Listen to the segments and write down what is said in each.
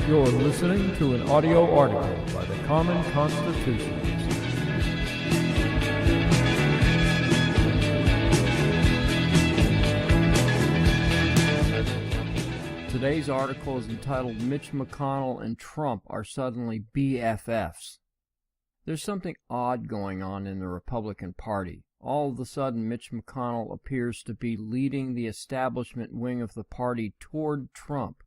You're listening to an audio article by the Common Constitutionalist. Today's article is entitled Mitch McConnell and Trump Are Suddenly BFFs. There's something odd going on in the Republican Party. All of a sudden, Mitch McConnell appears to be leading the establishment wing of the party toward Trump.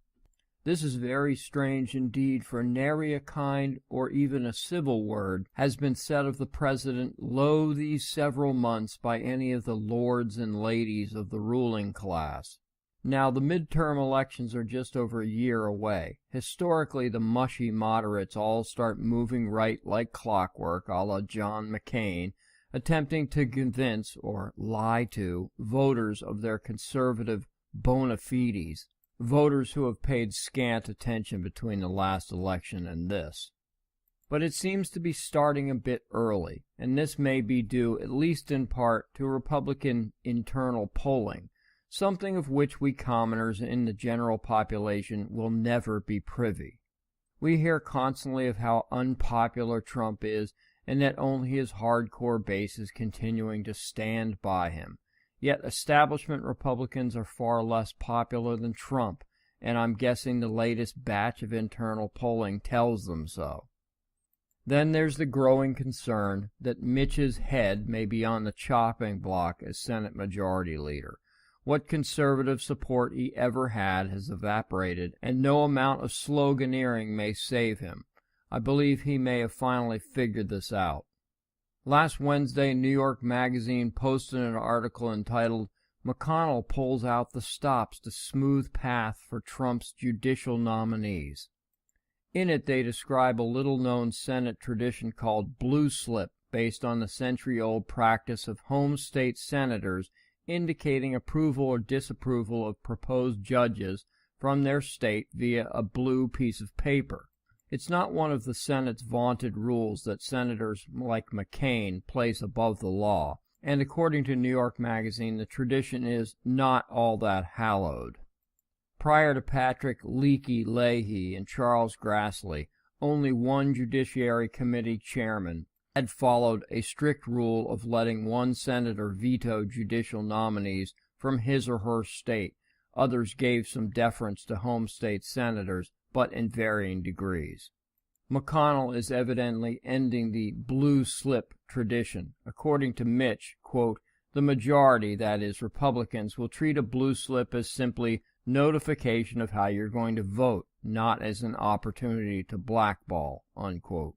This is very strange indeed, for nary a kind or even a civil word has been said of the president lo these several months by any of the lords and ladies of the ruling class. Now, the midterm elections are just over a year away. Historically, the mushy moderates all start moving right like clockwork, a la John McCain, attempting to convince, or lie to, voters of their conservative bona fides, voters who have paid scant attention between the last election and this. But it seems to be starting a bit early, and this may be due, at least in part, to Republican internal polling, something of which we commoners in the general population will never be privy. We hear constantly of how unpopular Trump is, and that only his hardcore base is continuing to stand by him. Yet establishment Republicans are far less popular than Trump, and I'm guessing the latest batch of internal polling tells them so. Then there's the growing concern that Mitch's head may be on the chopping block as Senate Majority Leader. What conservative support he ever had has evaporated, and no amount of sloganeering may save him. I believe he may have finally figured this out. Last Wednesday, New York Magazine posted an article entitled, "McConnell Pulls Out the Stops to Smooth Path for Trump's Judicial Nominees." In it, they describe a little-known Senate tradition called blue slip, based on the century-old practice of home state senators indicating approval or disapproval of proposed judges from their state via a blue piece of paper. It's not one of the Senate's vaunted rules that senators like McCain place above the law, and according to New York Magazine, the tradition is not all that hallowed. Prior to Patrick Leaky Leahy and Charles Grassley, only one Judiciary Committee chairman had followed a strict rule of letting one senator veto judicial nominees from his or her state. Others gave some deference to home state senators, but in varying degrees. McConnell is evidently ending the blue slip tradition. According to Mitch, quote, "The majority, that is, Republicans, will treat a blue slip as simply notification of how you're going to vote, not as an opportunity to blackball," unquote.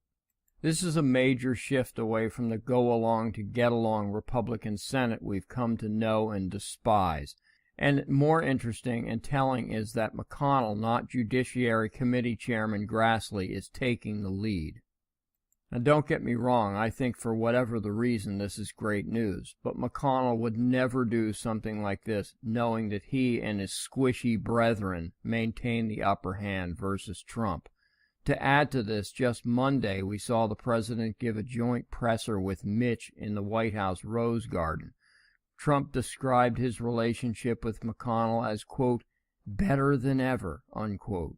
This is a major shift away from the go-along-to-get-along Republican Senate we've come to know and despise. And more interesting and telling is that McConnell, not Judiciary Committee Chairman Grassley, is taking the lead. Now, don't get me wrong, I think for whatever the reason this is great news, but McConnell would never do something like this knowing that he and his squishy brethren maintain the upper hand versus Trump. To add to this, just Monday we saw the president give a joint presser with Mitch in the White House Rose Garden. Trump described his relationship with McConnell as, quote, "better than ever," unquote.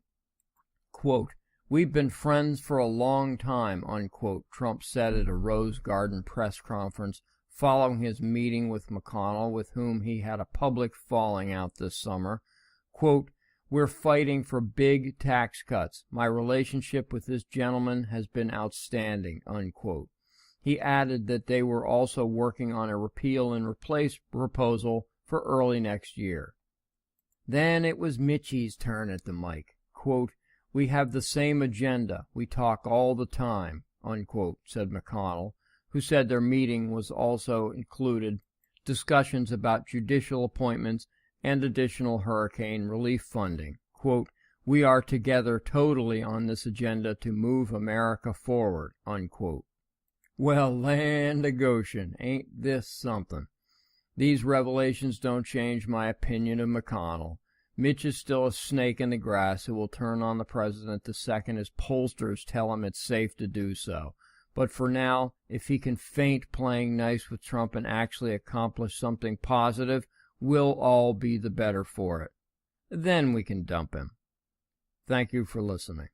Quote, "We've been friends for a long time," unquote, Trump said at a Rose Garden press conference following his meeting with McConnell, with whom he had a public falling out this summer. Quote, "We're fighting for big tax cuts. My relationship with this gentleman has been outstanding," unquote. He added that they were also working on a repeal and replace proposal for early next year. Then it was Mitchie's turn at the mic. Quote, "We have the same agenda. We talk all the time," unquote, said McConnell, who said their meeting was also included discussions about judicial appointments and additional hurricane relief funding. Quote, "We are together totally on this agenda to move America forward," unquote. Well, land of Goshen, ain't this something? These revelations don't change my opinion of McConnell. Mitch is still a snake in the grass who will turn on the president the second his pollsters tell him it's safe to do so. But for now, if he can feint playing nice with Trump and actually accomplish something positive, we'll all be the better for it. Then we can dump him. Thank you for listening.